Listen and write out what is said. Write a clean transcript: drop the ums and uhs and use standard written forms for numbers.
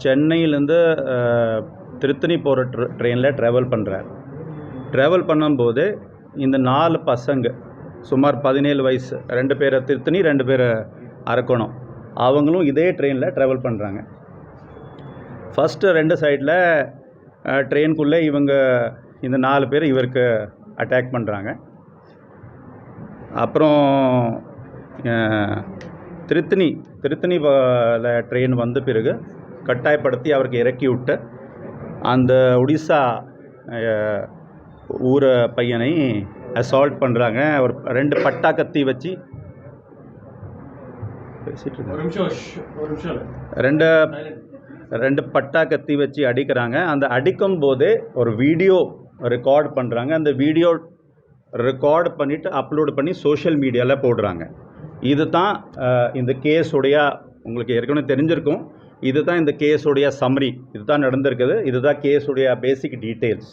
சென்னையிலேருந்து திருத்தணி போகிற ட்ரெயினில் ட்ராவல் பண்ணுறார். ட்ராவல் பண்ணும்போது இந்த 4 பசங்க சுமார் 17 வயசு, 2 பேர் திருத்தணி, 2 பேர் அரக்கோணம், அவங்களும் இதே ட்ரெயினில் ட்ராவல் பண்ணுறாங்க. ஃபஸ்ட்டு 2 சைடில் ட்ரெயினுக்குள்ளே இவங்க இந்த 4 பேர் இவருக்கு அட்டாக் பண்ணுறாங்க. அப்புறம் திருத்தணி ட்ரெயின் வந்த பிறகு கட்டாயப்படுத்தி அவருக்கு இறக்கி விட்டு அந்த ஒடிசா ஊர பையனை அசால்ட் பண்ணுறாங்க. ஒரு 2 பட்டா கத்தி வச்சு ரெண்டு பட்டா கத்தி வச்சு அடிக்கிறாங்க. அந்த அடிக்கும் போதே ஒரு வீடியோ ரெக்கார்ட் பண்ணுறாங்க. அந்த வீடியோ ரெக்கார்ட் பண்ணிவிட்டு அப்லோட் பண்ணி சோஷியல் மீடியாவில் போடுறாங்க. இது தான் இந்த கேஸுடைய, உங்களுக்கு ஏற்கனவே தெரிஞ்சிருக்கும், இது தான் இந்த கேஸுடைய சம்மரி. இது தான் நடந்திருக்குது. இது தான் கேஸுடைய பேசிக் டீட்டெயில்ஸ்.